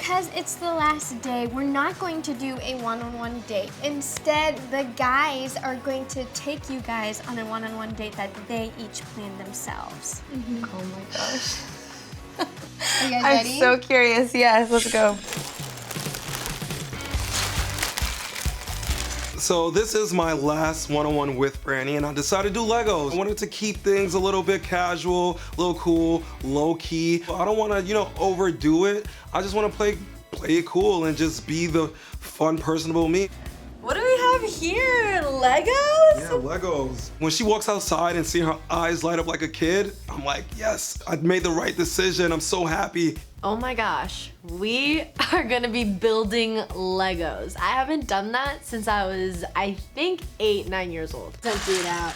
because it's the last day, we're not going to do a one-on-one date. Instead, the guys are going to take you guys on a one-on-one date that they each plan themselves. Oh my gosh. Are you guys I'm ready? so curious. Yes, let's go. So this is my last one-on-one with Franny, and I decided to do Legos. I wanted to keep things a little bit casual, a little cool, low-key. I don't want to, you know, overdo it. I just want to play it cool and just be the fun, personable me. What do we have here? Legos? Yeah, Legos. When she walks outside and see her eyes light up like a kid, I'm like, yes, I made the right decision. I'm so happy. Oh my gosh, we are gonna be building Legos. I haven't done that since I was, I think, 8, 9 years old. Empty it out.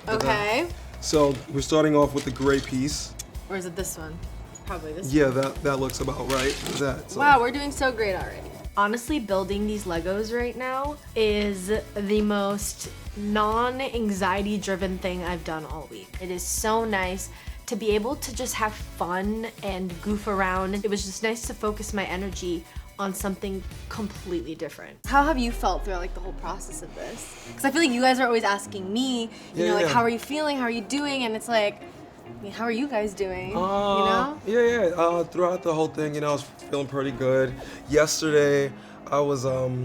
Okay. So we're starting off with the gray piece. Or is it this one? Probably this Yeah, that looks about right. So. Wow, we're doing so great already. Honestly, building these Legos right now is the most non-anxiety driven thing I've done all week. It is so nice to be able to just have fun and goof around. It was just nice to focus my energy on something completely different. How have you felt throughout like the whole process of this? Because I feel like you guys are always asking me, you know, like how are you feeling, how are you doing, and it's like, I mean, how are you guys doing? You know? Yeah. Throughout the whole thing, you know, I was feeling pretty good. Yesterday, I was I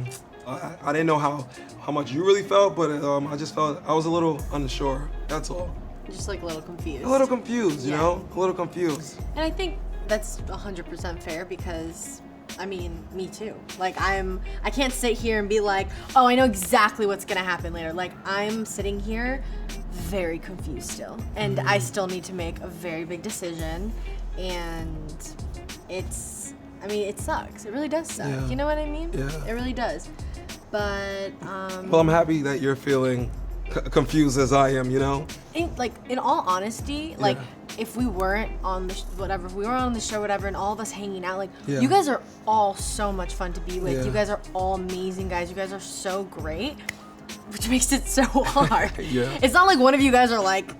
didn't know how much you really felt, but I just felt I was a little unsure. That's all. Just like a little confused. A little confused, you Yeah. know, a little confused. And I think that's 100% fair because, I mean, me too. Like I can't sit here and be like, oh, I know exactly what's gonna happen later. Like I'm sitting here very confused still. And I still need to make a very big decision. And it's, I mean, it sucks. It really does suck. Yeah. You know what I mean? Yeah. It really does. But, Well, I'm happy that you're feeling confused as I am, you know? in all honesty, like if we weren't on the whatever, if we were on the show, whatever, and all of us hanging out, like you guys are all so much fun to be with. Yeah. You guys are all amazing guys. You guys are so great, which makes it so hard. Yeah. It's not like one of you guys are like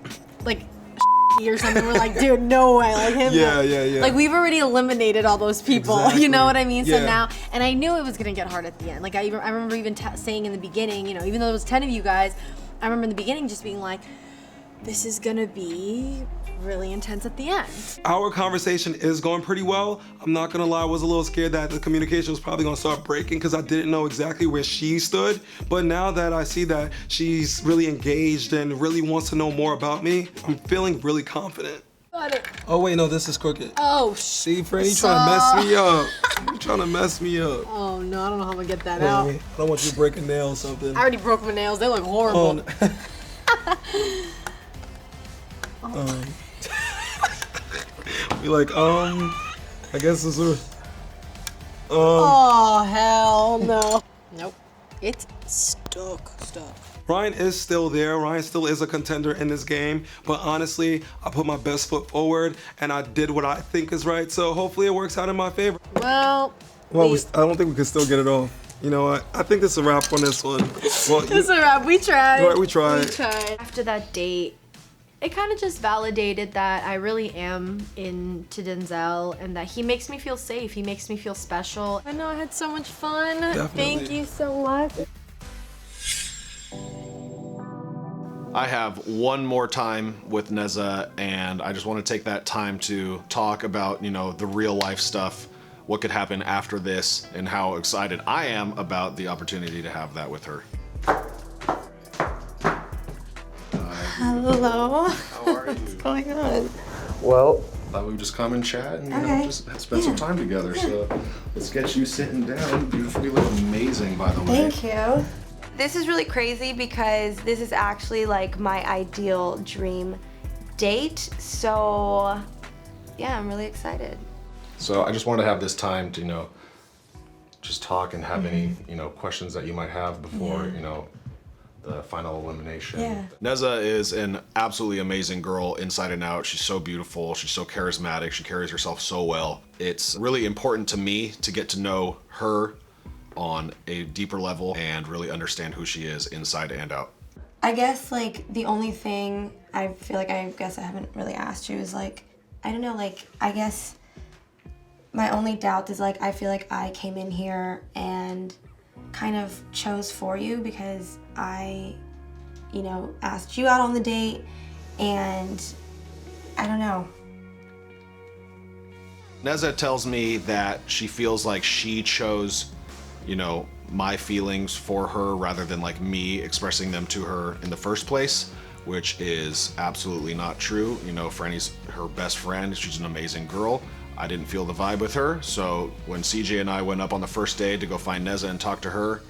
or something. We're like, dude, no way, like him. Yeah. Like we've already eliminated all those people. Exactly. You know what I mean? So Yeah. now, and I knew it was gonna get hard at the end. Like I remember even saying in the beginning, you know, even though it was 10 of you guys, I remember in the beginning just being like, this is gonna be really intense at the end. Our conversation is going pretty well. I'm not gonna lie, I was a little scared that the communication was probably gonna start breaking because I didn't know exactly where she stood. But now that I see that she's really engaged and really wants to know more about me, I'm feeling really confident. Got it. Oh wait, no, this is crooked. Oh, See, Franny, trying to mess me up. You trying to mess me up. Oh no, I don't know how I'm gonna get that Wait, out. I don't want you to break a nail or something. I already broke my nails. They look horrible. Be like, I guess this is. Oh hell no. Nope. It's stuck. Ryan is still there. Ryan still is a contender in this game. But honestly, I put my best foot forward and I did what I think is right. So hopefully it works out in my favor. Well, I don't think we can still get it off. You know what? I think this is a wrap on this one. Well, it's a wrap. We tried. Right, we tried. After that date, it kind of just validated that I really am into Denzel and that he makes me feel safe. He makes me feel special. I know I had so much fun. Definitely. Thank you so much. I have one more time with Nezza, and I just want to take that time to talk about, you know, the real life stuff, what could happen after this, and how excited I am about the opportunity to have that with her. Hello. How are you? What's going on? Well, thought we would just come and chat and, you know, just spend some time together. So let's get you sitting down. You look amazing, by the way. Thank you. This is really crazy because this is actually like my ideal dream date. So yeah, I'm really excited. So I just wanted to have this time to, you know, just talk and have any, you know, questions that you might have before, you know, the final elimination. Yeah. Nezza is an absolutely amazing girl inside and out. She's so beautiful. She's so charismatic. She carries herself so well. It's really important to me to get to know her on a deeper level and really understand who she is inside and out. I guess like the only thing I feel like I haven't really asked you is like, I don't know, like I guess My only doubt is like, I feel like I came in here and kind of chose for you because I, you know, asked you out on the date, and I don't know. Neza tells me that she feels like she chose, you know, my feelings for her rather than like me expressing them to her in the first place, which is absolutely not true. You know, Franny's her best friend. She's an amazing girl. I didn't feel the vibe with her. So when CJ and I went up on the first day to go find Neza and talk to her,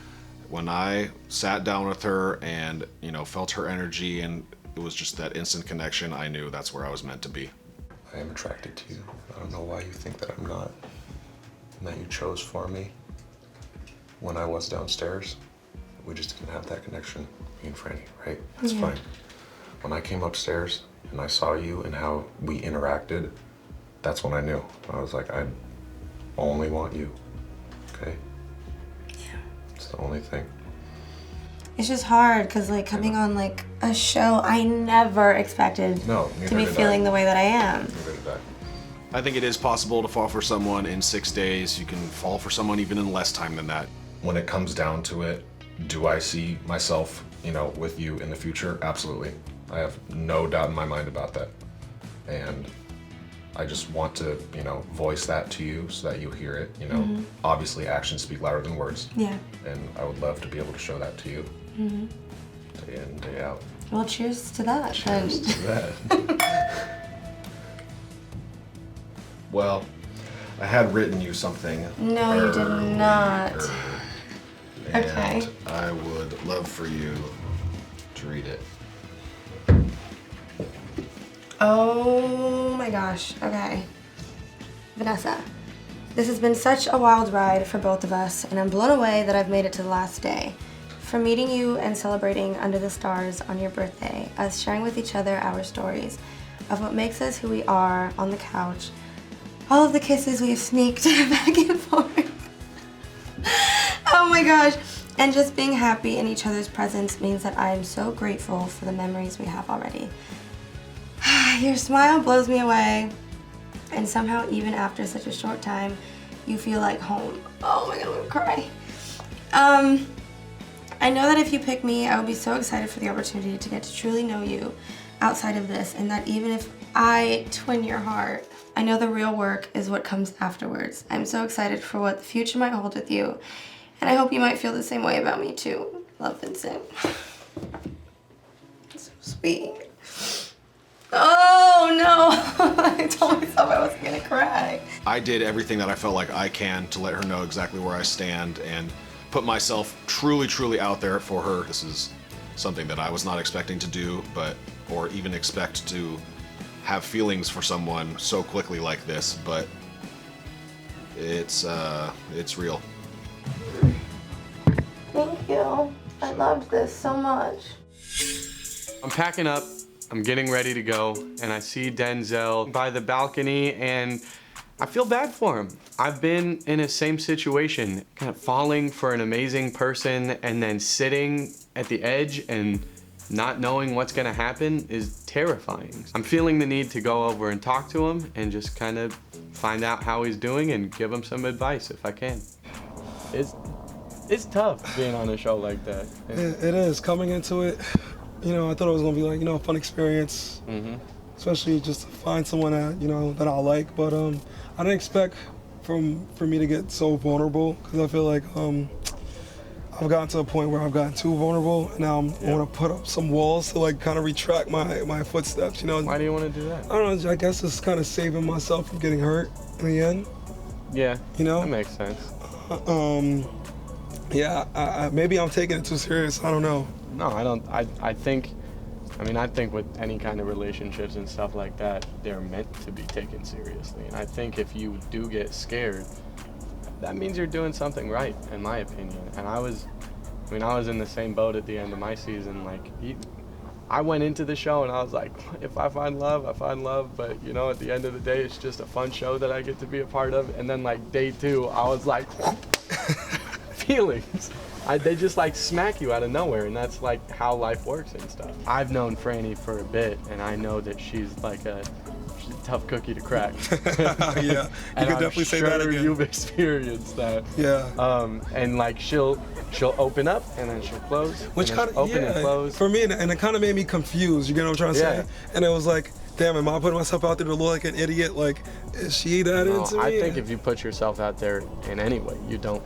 when I sat down with her and, you know, felt her energy and it was just that instant connection, I knew that's where I was meant to be. I am attracted to you. I don't know why you think that I'm not, and that you chose for me. When I was downstairs, we just didn't have that connection, me and Franny, right? That's fine. When I came upstairs and I saw you and how we interacted, that's when I knew. I was like, I only want you, okay? Yeah. It's the only thing. It's just hard because like coming on like a show, I never expected to be feeling the way that I am. Neither did I. I think it is possible to fall for someone in 6 days. You can fall for someone even in less time than that. When it comes down to it, do I see myself, you know, with you in the future? Absolutely. I have no doubt in my mind about that. And I just want to, you know, voice that to you so that you hear it, you know. Obviously actions speak louder than words. Yeah. And I would love to be able to show that to you. Day in, day out. Well, cheers to that. Cheers to that. Well, I had written you something. No, you did not. And Okay. I would love for you to read it. Oh my gosh. Okay. Vanessa, this has been such a wild ride for both of us, and I'm blown away that I've made it to the last day. From meeting you and celebrating under the stars on your birthday, us sharing with each other our stories of what makes us who we are on the couch, all of the kisses we have sneaked back and forth. Oh my gosh. And just being happy in each other's presence means that I am so grateful for the memories we have already. Your smile blows me away, and somehow even after such a short time, you feel like home. Oh my god, I'm gonna cry. I know that if you pick me, I will be so excited for the opportunity to get to truly know you outside of this, and that even if I twin your heart, I know the real work is what comes afterwards. I'm so excited for what the future might hold with you, and I hope you might feel the same way about me too. Love, Vincent. So sweet. Oh no! I told myself I wasn't gonna cry. I did everything that I felt like I can to let her know exactly where I stand and put myself truly, truly out there for her. This is something that I was not expecting to do, or even expect to have feelings for someone so quickly like this, but it's real. Thank you. I loved this so much. I'm packing up, I'm getting ready to go, and I see Denzel by the balcony, and I feel bad for him. I've been in a same situation, kind of falling for an amazing person and then sitting at the edge and not knowing what's gonna happen is terrifying. I'm feeling the need to go over and talk to him and just kind of find out how he's doing and give him some advice if I can. It's tough being on a show like that. It is. Coming into it, you know, I thought it was gonna be like, you know, a fun experience. Especially just to find someone that, you know, that I like. But I didn't expect for me to get so vulnerable, because I feel like I've gotten to a point where I've gotten too vulnerable, and now I want to put up some walls to like kind of retract my footsteps, you know. Why do you want to do that? I don't know, I guess it's kind of saving myself from getting hurt in the end. Yeah, you know? That makes sense. Yeah, maybe I'm taking it too serious, I don't know. No, I don't, I think with any kind of relationships and stuff like that, they're meant to be taken seriously. And I think if you do get scared, that means you're doing something right, in my opinion. And I was in the same boat at the end of my season. Like, I went into the show and I was like, if I find love, I find love. But, you know, at the end of the day, it's just a fun show that I get to be a part of. And then, like, day 2, I was like, feelings. They just, like, smack you out of nowhere. And that's, like, how life works and stuff. I've known Franny for a bit, and I know that she's she's a tough cookie to crack. Yeah, you could definitely say that again. You've experienced that. Yeah. And like she'll open up and then she'll close. Which kind of open and close. For me, and it kind of made me confused. You get what I'm trying to say? And it was like, damn, am I putting myself out there to look like an idiot? Like, is she that into me? I think if you put yourself out there in any way, you don't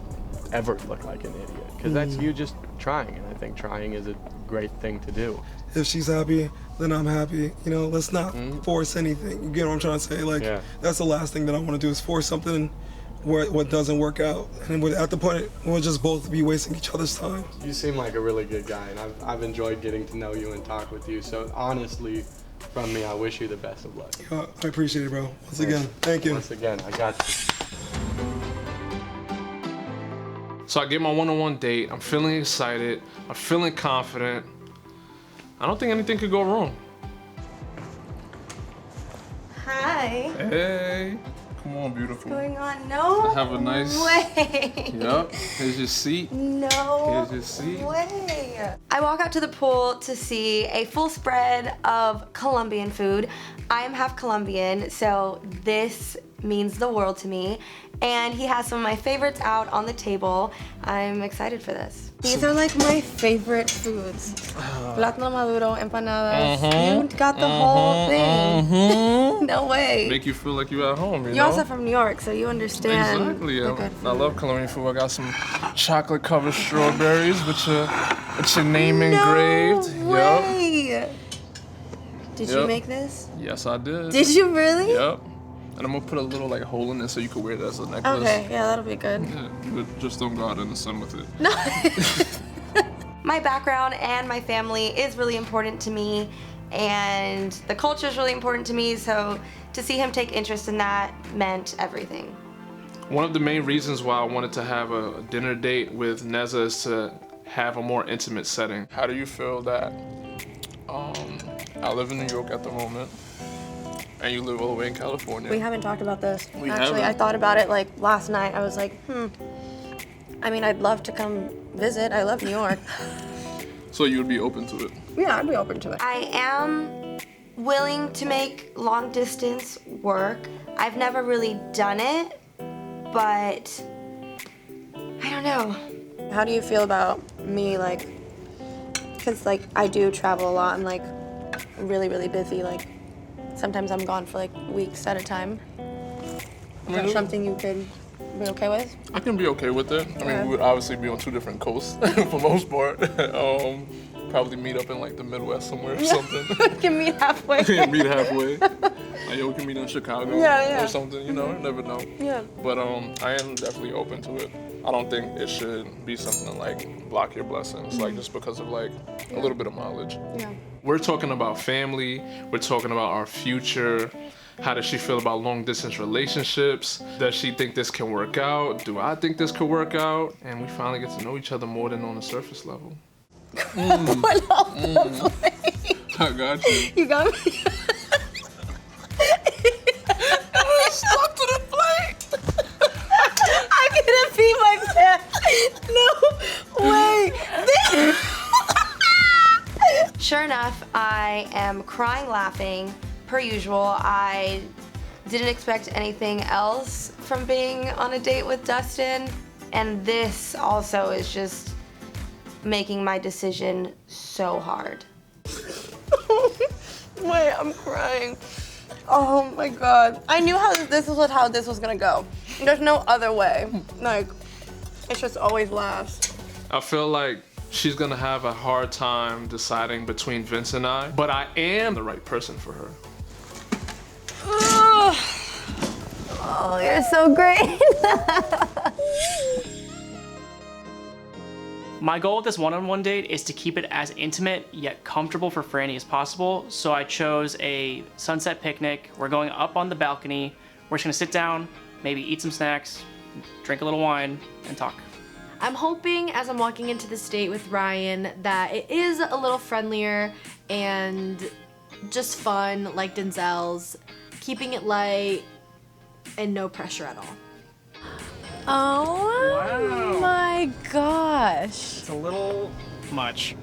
ever look like an idiot. Because that's you just trying, and I think trying is a great thing to do. If she's happy, then I'm happy. You know, let's not force anything. You get what I'm trying to say? Like, that's the last thing that I want to do is force something where what doesn't work out. And we're at the point we'll just both be wasting each other's time. You seem like a really good guy, and I've enjoyed getting to know you and talk with you. So honestly, from me, I wish you the best of luck. I appreciate it, bro. Once again, thank you. Once again, I got you. So I get my one-on-one date. I'm feeling excited. I'm feeling confident. I don't think anything could go wrong. Hi. Hey, come on, beautiful. What's going on? No Have a nice way. Yup. Here's your seat. No Here's your seat. way. I walk out to the pool to see a full spread of Colombian food. I am half Colombian, so this means the world to me. And he has some of my favorites out on the table. I'm excited for this. These are like my favorite foods. Plátano maduro, empanadas. You got the whole thing. No way. Make you feel like you're at home, you know? You're also from New York, so you understand. Exactly. the good I food. love Colombian food. I got some chocolate-covered strawberries with your name engraved. No way. Did you Yep. make this? Yes, I did. Did you really? Yep. And I'm gonna put a little like hole in it so you can wear it as a necklace. Okay, yeah, that'll be good. Yeah, but just don't go out in the sun with it. No. My background and my family is really important to me, and the culture is really important to me, so to see him take interest in that meant everything. One of the main reasons why I wanted to have a dinner date with Nezza is to have a more intimate setting. How do you feel that I live in New York at the moment, and you live all the way in California? We haven't talked about this. We Actually, haven't. I thought about it like last night. I was like, I mean, I'd love to come visit. I love New York. So you would be open to it? Yeah, I'd be open to it. I am willing to make long distance work. I've never really done it, but I don't know. How do you feel about me, like, because like I do travel a lot. I'm like really, really busy. Like sometimes I'm gone for like weeks at a time. Is that something you could be okay with? I can be okay with it. I mean, we would obviously be on two different coasts for most part. Probably meet up in like the Midwest somewhere or something. We can meet halfway. Yeah, meet halfway. Like, yo, we can meet in Chicago or something, you know, you never know. Yeah. But I am definitely open to it. I don't think it should be something to like block your blessings, like just because of like a little bit of mileage. Yeah. We're talking about family, we're talking about our future. How does she feel about long distance relationships? Does she think this can work out? Do I think this could work out? And we finally get to know each other more than on the surface level. I got you. You got me. Stop to the plate! I couldn't pee my pants. No way. Sure enough, I am crying laughing. Per usual, I didn't expect anything else from being on a date with Dustin. And this also is just making my decision so hard. Wait, I'm crying. Oh my God. I knew how this was gonna go. There's no other way. Like, it's just always last. I feel like she's gonna have a hard time deciding between Vince and I, but I am the right person for her. Oh, you're so great. My goal with this one-on-one date is to keep it as intimate yet comfortable for Franny as possible, so I chose a sunset picnic. We're going up on the balcony. We're just gonna sit down, maybe eat some snacks, drink a little wine, and talk. I'm hoping as I'm walking into this date with Ryan that it is a little friendlier and just fun like Denzel's, keeping it light and no pressure at all. Oh my gosh. It's a little much.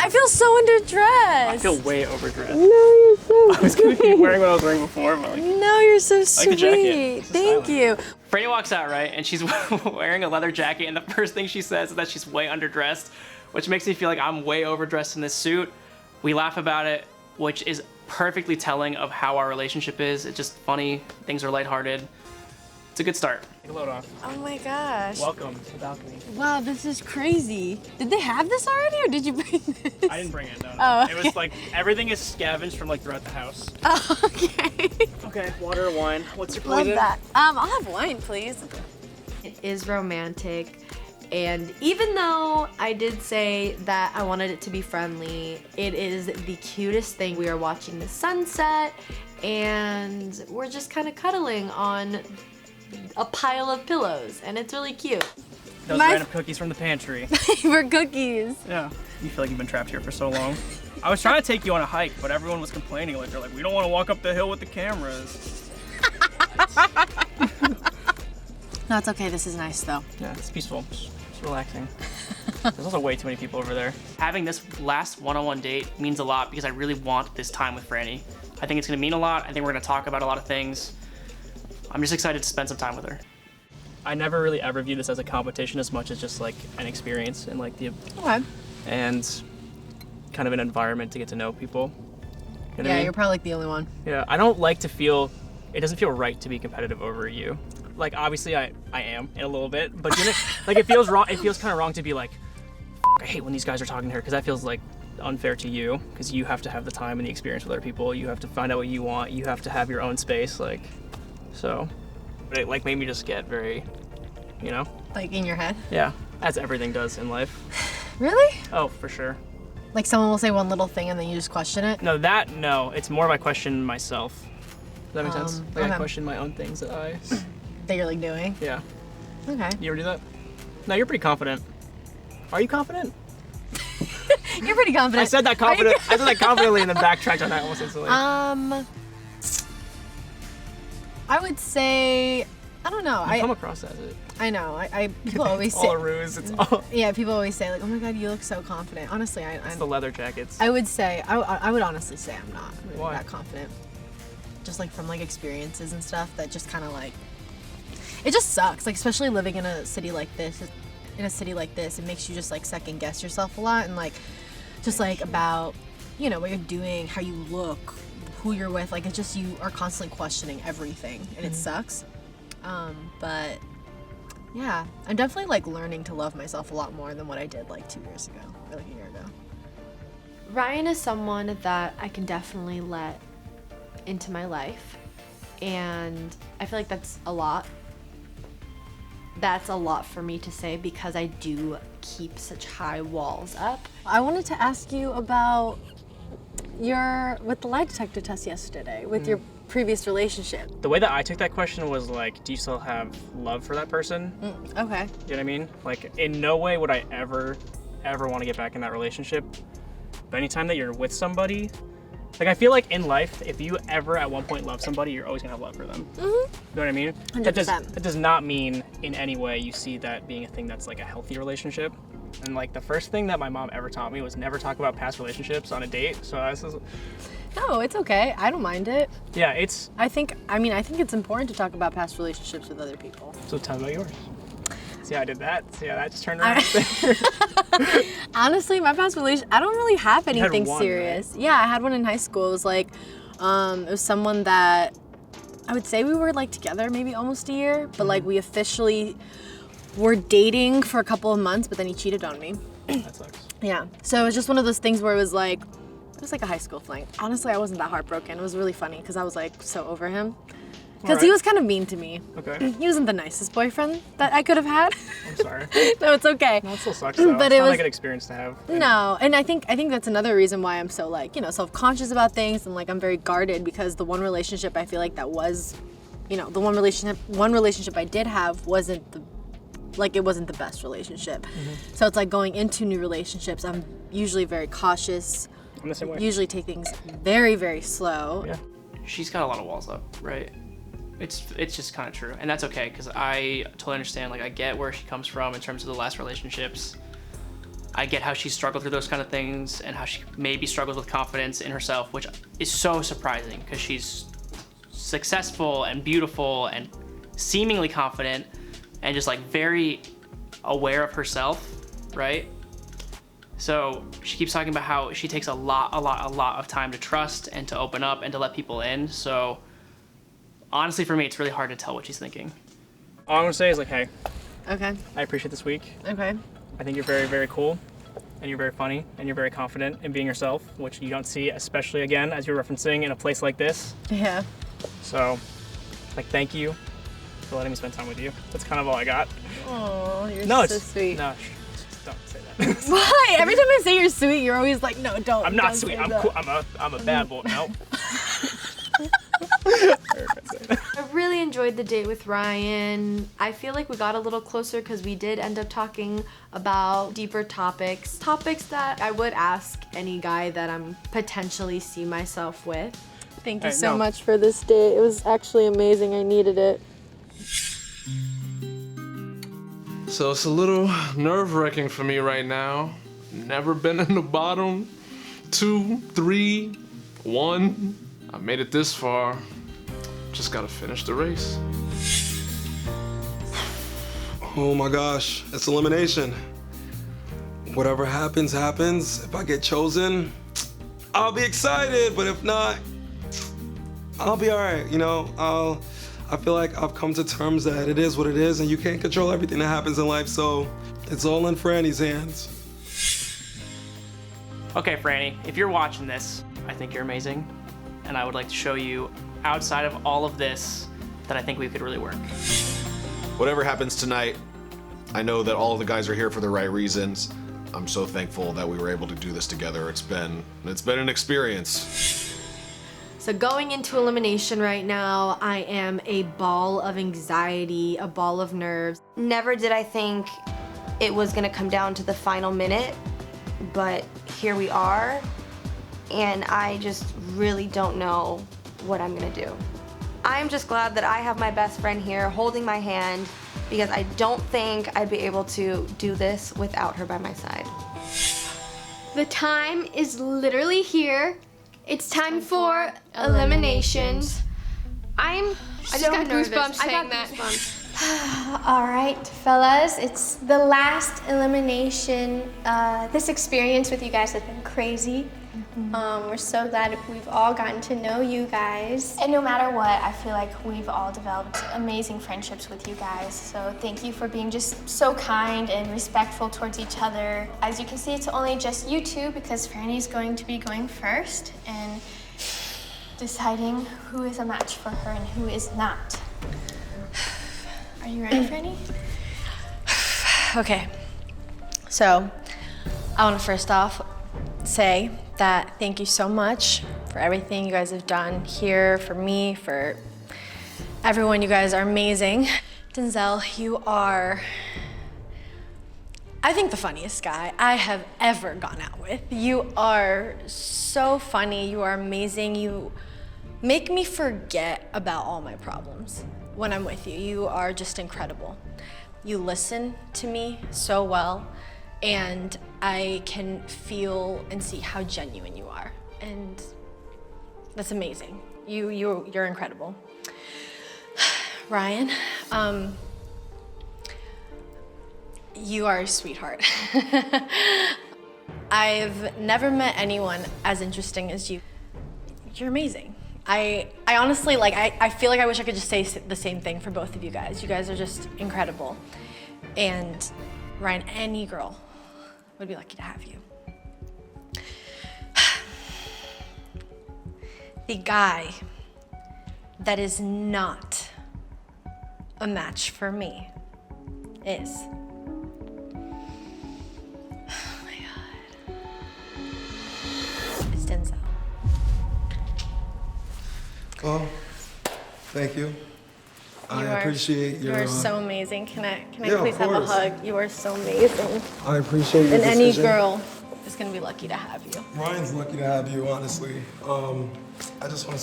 I feel so underdressed. I feel way overdressed. No, you're so I was gonna keep wearing what I was wearing before, but like, No, you're so I like the jacket. sweet. It's Thank you. Franny walks out, right? And she's wearing a leather jacket, and the first thing she says is that she's way underdressed, which makes me feel like I'm way overdressed in this suit. We laugh about it, which is perfectly telling of how our relationship is. It's just funny, things are lighthearted. It's a good start. Take a load off. Oh my gosh. Welcome to the balcony. Wow, this is crazy. Did they have this already, or did you bring this? I didn't bring it, no. Oh, It was like, everything is scavenged from like throughout the house. Oh, okay. Okay, water or wine. What's your Love poison? that. I'll have wine, please. It is romantic, and even though I did say that I wanted it to be friendly, it is the cutest thing. We are watching the sunset, and we're just kind of cuddling on a pile of pillows, and it's really cute. Those random cookies from the pantry. For cookies. Yeah. You feel like you've been trapped here for so long. I was trying to take you on a hike, but everyone was complaining. Like, they're like, we don't want to walk up the hill with the cameras. No, it's okay. This is nice, though. Yeah, it's peaceful. It's relaxing. There's also way too many people over there. Having this last one-on-one date means a lot because I really want this time with Franny. I think it's gonna mean a lot. I think we're gonna talk about a lot of things. I'm just excited to spend some time with her. I never really ever view this as a competition as much as just like an experience and like and kind of an environment to get to know people. You know what I mean? You're probably like the only one. Yeah, I don't like to feel, it doesn't feel right to be competitive over you. Like, obviously I am in a little bit, but you know, like it feels wrong, it feels kind of wrong to be like, I hate when these guys are talking to her, because that feels like unfair to you, because you have to have the time and the experience with other people, you have to find out what you want, you have to have your own space, like, so. But it like made me just get very, you know? Like in your head? Yeah, as everything does in life. Really? Oh, for sure. Like someone will say one little thing and then you just question it? No, it's more of I question myself. Does that make sense? Like okay. I question my own things that you're like doing? Yeah. Okay. You ever do that? No, you're pretty confident. Are you confident? You're pretty confident. I said that confidently and then backtracked on that almost instantly. I would say, I don't know. You come across as it. I know. People always say. It's all a ruse. It's all. Yeah, people always say like, "Oh my God, you look so confident." Honestly, It's the leather jackets. I would say, I would honestly say I'm not really Why? that confident. Just like from like experiences and stuff that just kind of like, it just sucks. Like especially living in a city like this. It makes you just like second guess yourself a lot and like, just like about, you know, what you're doing, how you look, who you're with. Like it's just you are constantly questioning everything, and it sucks. But yeah, I'm definitely like learning to love myself a lot more than what I did like 2 years ago, or like a year ago. Ryan is someone that I can definitely let into my life, and I feel like that's a lot. That's a lot for me to say because I do keep such high walls up. I wanted to ask you about with the lie detector test yesterday, with your previous relationship. The way that I took that question was like, do you still have love for that person? Okay. You know what I mean? Like, in no way would I ever want to get back in that relationship. But anytime that you're with somebody, like I feel like in life, if you ever at one point love somebody, you're always gonna have love for them. You know what I mean? 100%. That does not mean in any way you see that being a thing that's like a healthy relationship. And like the first thing that my mom ever taught me was never talk about past relationships on a date. So I was just, No, it's okay. I don't mind it. yeah, I think it's important to talk about past relationships with other people. so tell me about yours. See how I did that? See how that just turned around? Honestly, my past relationship, I don't really have anything one, serious. Right? Yeah, I had one in high school. It was like, it was someone that I would say we were like together maybe almost a year, but like we officially were dating for a couple of months, but then he cheated on me. That sucks. Yeah. So it was just one of those things where it was like a high school fling. Honestly, I wasn't that heartbroken. It was really funny because I was like so over him. Because he was kind of mean to me. Okay. He wasn't the nicest boyfriend that I could have had. I'm sorry. No, it's okay. No, it still sucks though. But it's it not was a good experience to have. No, and I think that's another reason why I'm so like, you know, self-conscious about things and like I'm very guarded because the one relationship I feel like that was, you know, the one relationship I did have wasn't the best relationship. So it's like going into new relationships, I'm usually very cautious. I'm the same way. Usually take things very, very slow. Yeah. She's got a lot of walls up, right? It's just kind of true, and that's okay because I totally understand. Like I get where she comes from in terms of the last relationships. I get how she struggled through those kind of things and how she maybe struggles with confidence in herself, which is so surprising because she's successful and beautiful and seemingly confident and just like very aware of herself, right? So she keeps talking about how she takes a lot of time to trust and to open up and to let people in. So honestly, for me, it's really hard to tell what she's thinking. All I'm gonna say is like, hey, Okay. I appreciate this week. Okay. I think you're very, very cool, and you're very funny, and you're very confident in being yourself, which you don't see, especially again, as you're referencing in a place like this. Yeah. So, like, thank you for letting me spend time with you. That's kind of all I got. Oh, you're No, so it's sweet. No, don't say that. Why? Every time I say you're sweet, you're always like, no, don't. I'm not don't sweet. say I'm that. cool. I'm a bad boy. No. I really enjoyed the date with Ryan. I feel like we got a little closer because we did end up talking about deeper topics that I would ask any guy that I'm potentially see myself with. Thank you Hey, so no. much for this date. It was actually amazing. I needed it. So it's a little nerve-wracking for me right now. Never been in the bottom 2, 3, 1. I made it this far. Just gotta finish the race. Oh my gosh, it's elimination. Whatever happens, happens. If I get chosen, I'll be excited, but if not, I'll be all right, you know? I feel like I've come to terms that it is what it is, and you can't control everything that happens in life, so it's all in Franny's hands. Okay, Franny, if you're watching this, I think you're amazing. And I would like to show you, outside of all of this, that I think we could really work. Whatever happens tonight, I know that all of the guys are here for the right reasons. I'm so thankful that we were able to do this together. It's been an experience. So going into elimination right now, I am a ball of anxiety, a ball of nerves. Never did I think it was gonna come down to the final minute, but here we are, and I just really don't know what I'm gonna do. I'm just glad that I have my best friend here holding my hand, because I don't think I'd be able to do this without her by my side. The time is literally here. It's time for eliminations. I just got goosebumps saying that. All right, fellas, it's the last elimination. This experience with you guys has been crazy. We're so glad we've all gotten to know you guys. And no matter what, I feel like we've all developed amazing friendships with you guys. So thank you for being just so kind and respectful towards each other. As you can see, it's only just you two because Franny's going to be going first and deciding who is a match for her and who is not. Are you ready, Franny? Okay. So, I want to first off say that thank you so much for everything you guys have done here, for me, for everyone. You guys are amazing. Denzel, you are, I think, the funniest guy I have ever gone out with. You are so funny. You are amazing. You make me forget about all my problems when I'm with you. You are just incredible. You listen to me so well, and I can feel and see how genuine you are, and that's amazing. You're incredible. Ryan, you are a sweetheart. I've never met anyone as interesting as you. You're amazing. I honestly, like, I feel like I wish I could just say the same thing for both of you guys. You guys are just incredible. And Ryan, any girl would be lucky to have you. The guy that is not a match for me is, oh my God, it's Denzel. Well, thank you. I appreciate your... You are so amazing. Can I Yeah, please of have a course. hug? You are so amazing. I appreciate your And any decision. girl is gonna be lucky to have you. Ryan's lucky to have you, honestly. I just want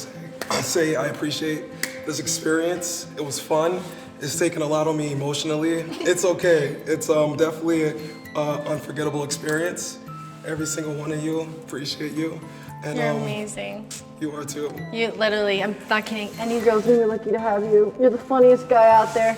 to say I appreciate this experience. It was fun. It's taken a lot on me emotionally. It's okay. It's definitely unforgettable experience. Every single one of you, appreciate you. And, You're amazing. You are too. You literally, I'm not kidding, any girl's really lucky to have you. You're the funniest guy out there.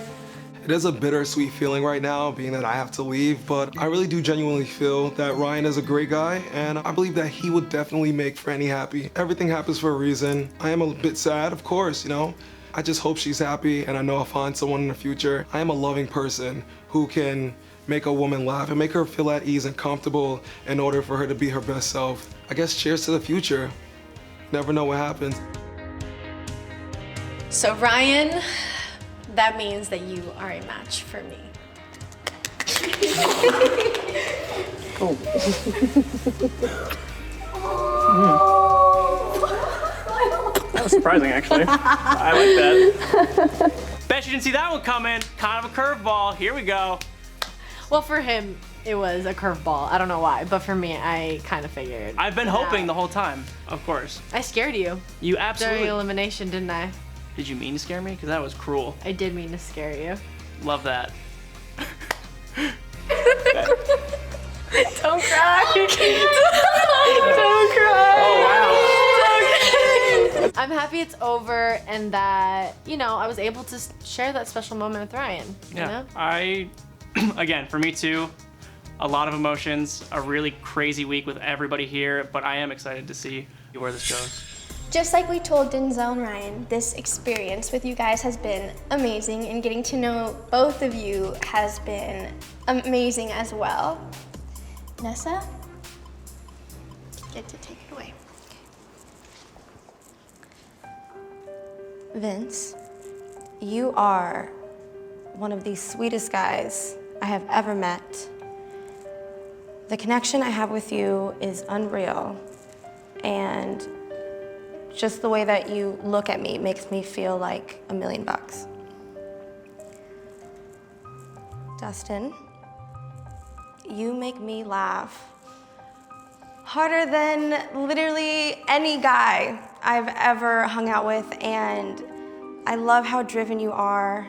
It is a bittersweet feeling right now, being that I have to leave, but I really do genuinely feel that Ryan is a great guy, and I believe that he would definitely make Franny happy. Everything happens for a reason. I am a bit sad, of course, you know. I just hope she's happy, and I know I'll find someone in the future. I am a loving person who can make a woman laugh and make her feel at ease and comfortable in order for her to be her best self. I guess cheers to the future. Never know what happens. So Ryan, that means that you are a match for me. That was surprising, actually. I like that. Bet you didn't see that one coming. Kind of a curveball. Here we go. Well, for him, it was a curveball. I don't know why, but for me, I kind of figured. I've been hoping the whole time, of course. I scared you. You absolutely. During elimination, didn't I? Did you mean to scare me? Because that was cruel. I did mean to scare you. Love that. Don't cry. Don't cry. Oh, wow. I'm happy it's over and that, you know, I was able to share that special moment with Ryan. Yeah. You know? Again, for me too, a lot of emotions, a really crazy week with everybody here, but I am excited to see where this goes. Just like we told Denzel and Ryan, this experience with you guys has been amazing, and getting to know both of you has been amazing as well. Nessa, get to take it away. Vince, you are one of the sweetest guys I have ever met. The connection I have with you is unreal, and just the way that you look at me makes me feel like $1 million. Dustin, you make me laugh harder than literally any guy I've ever hung out with, and I love how driven you are,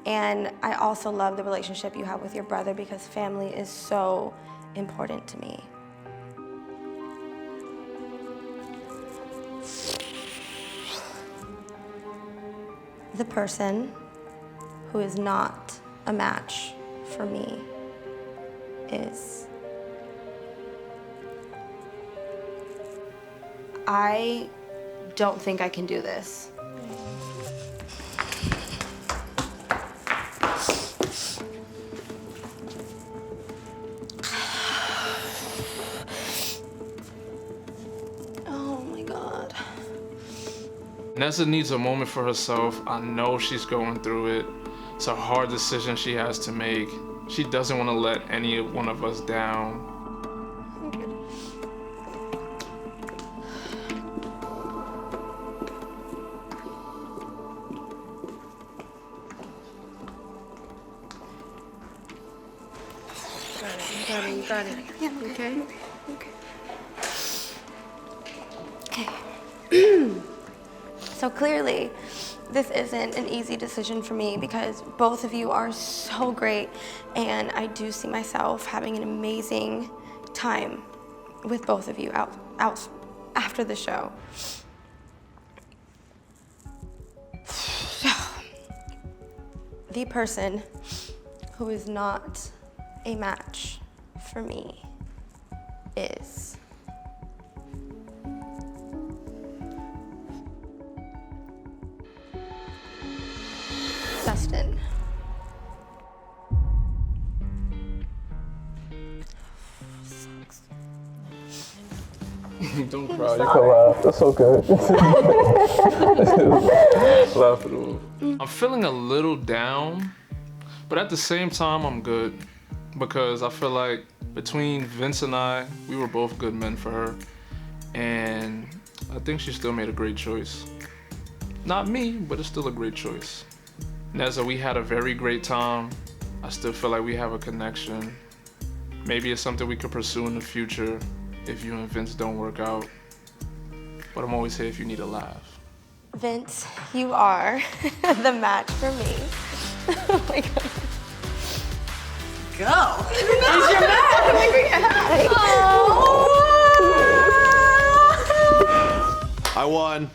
and I also love the relationship you have with your brother, because family is so important to me. The person who is not a match for me is... I don't think I can do this. Oh my God. Nessa needs a moment for herself. I know she's going through it. It's a hard decision she has to make. She doesn't want to let any one of us down. You got it. Yeah, Okay? Okay. So clearly, this isn't an easy decision for me, because both of you are so great, and I do see myself having an amazing time with both of you out after the show. So, the person who is not a match for me is... Dustin. Don't cry, you can laugh. That's okay. Laugh it off. I'm feeling a little down, but at the same time, I'm good. Because I feel like between Vince and I, we were both good men for her. And I think she still made a great choice. Not me, but it's still a great choice. Nezza, we had a very great time. I still feel like we have a connection. Maybe it's something we could pursue in the future if you and Vince don't work out. But I'm always here if you need a laugh. Vince, you are the match for me. Oh my God. go. Where's your bag? I won.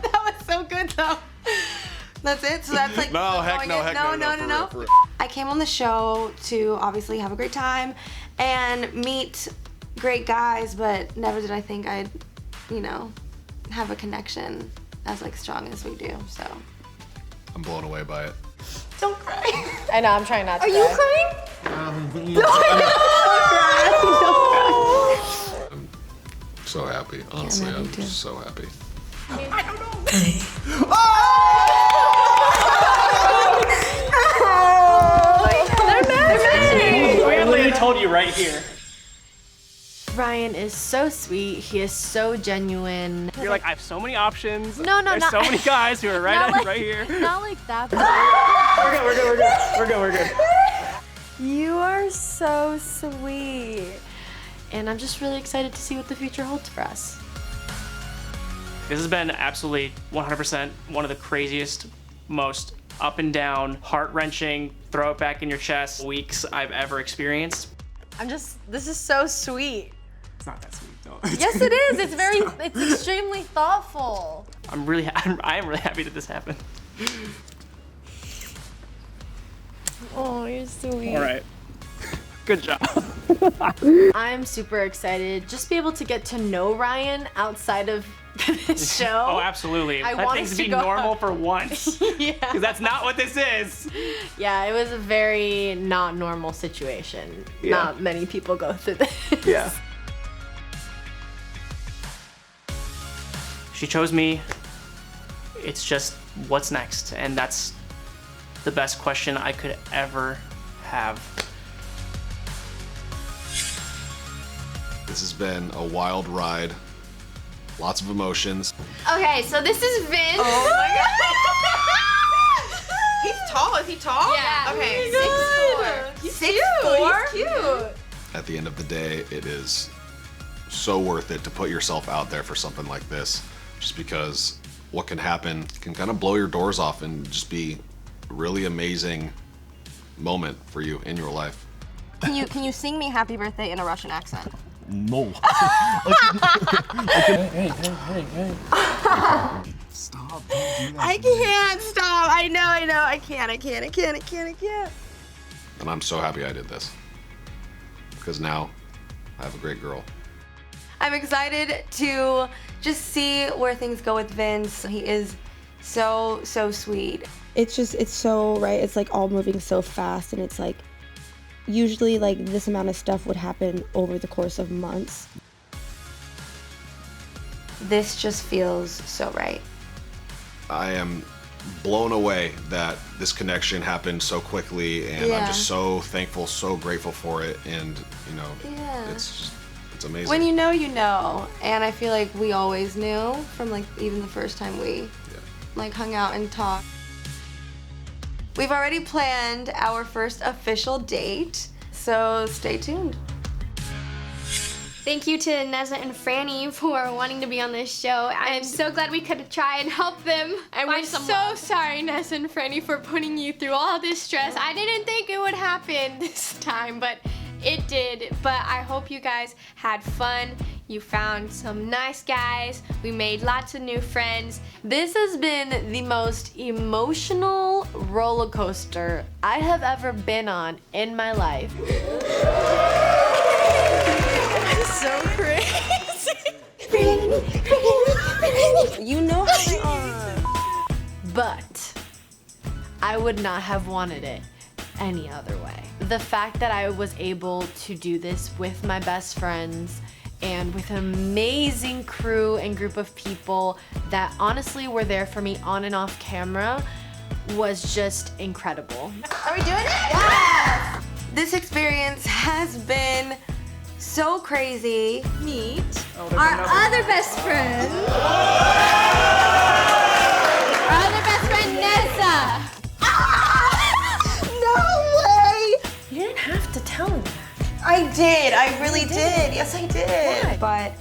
That was so good though. That's it? So that's like No, heck no, heck no. No. For real. I came on the show to obviously have a great time and meet great guys, but never did I think I'd, you know, have a connection as like strong as we do, so. I'm blown away by it. Don't cry. I know, I'm trying not to. Are you crying? I'm so happy. Honestly, me I'm too. so happy. I don't know. I literally told you right here. Ryan is so sweet. He is so genuine. You're like, I have so many options. No, There's not- so many guys who are right here. Not like that. But We're good. you are so sweet. And I'm just really excited to see what the future holds for us. This has been absolutely 100% one of the craziest, most up and down, heart-wrenching, throw it back in your chest weeks I've ever experienced. This is so sweet. It's not that sweet, though. Yes, it is. It's extremely thoughtful. I am really happy that this happened. Oh, you're sweet. All right. Good job. I'm super excited. Just be able to get to know Ryan outside of this show. Oh, absolutely. I Let want things us be to go normal out. for once. Yeah. Because that's not what this is. Yeah, it was a very not normal situation. Yeah. Not many people go through this. Yeah. She chose me. It's just what's next, and that's the best question I could ever have. This has been a wild ride. Lots of emotions. Okay, so this is Vince. Oh my god. He's tall. Is he tall? Yeah. Okay. Oh 6'4". He's 6'4". He's cute. At the end of the day, it is so worth it to put yourself out there for something like this, just because what can happen can kind of blow your doors off and just be a really amazing moment for you in your life. Can you sing me happy birthday in a Russian accent? No. Hey. Stop. Don't do that. I can't stop. I know. I can't. And I'm so happy I did this, because now I have a great girl. I'm excited to just see where things go with Vince. He is so sweet. It's so right. It's like all moving so fast, and it's like usually like this amount of stuff would happen over the course of months. This just feels so right. I am blown away that this connection happened so quickly, and Yeah. I'm just so thankful, so grateful for it, and you know, Yeah. it's amazing. When you know, and I feel like we always knew from like even the first time we like hung out and talked. We've already planned our first official date, so stay tuned. Thank you to Nessa and Franny for wanting to be on this show. I'm so glad we could try and help them. And we're so sorry, Nessa and Franny, for putting you through all this stress. I didn't think it would happen this time, but it did. But I hope you guys had fun. You found some nice guys. We made lots of new friends. This has been the most emotional roller coaster I have ever been on in my life. It's so crazy. You know how they are. But I would not have wanted it any other way. The fact that I was able to do this with my best friends and with an amazing crew and group of people that honestly were there for me on and off camera was just incredible. Are we doing it? Yes! This experience has been so crazy. Meet Oh, our other best friend. Our other best friend, Nessa. No way! You didn't have to tell me that. I did. I really did. Yes, I did. But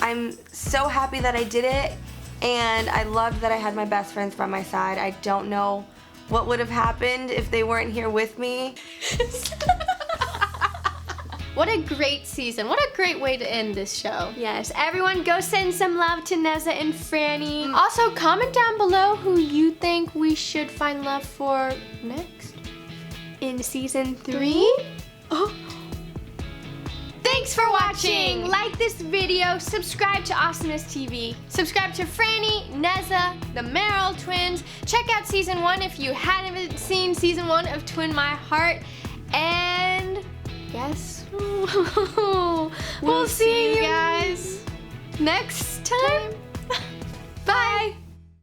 I'm so happy that I did it, and I loved that I had my best friends by my side. I don't know what would have happened if they weren't here with me. What a great season. What a great way to end this show. Yes, everyone go send some love to Nessa and Franny. Also, comment down below who you think we should find love for next in season 3. Oh. Thanks for watching. Like this video, subscribe to Awesomeness TV. Subscribe to Franny, Nezza, the Merrell twins. Check out season 1 if you haven't seen season 1 of Twin My Heart. And yes, we'll see you guys next time. Bye.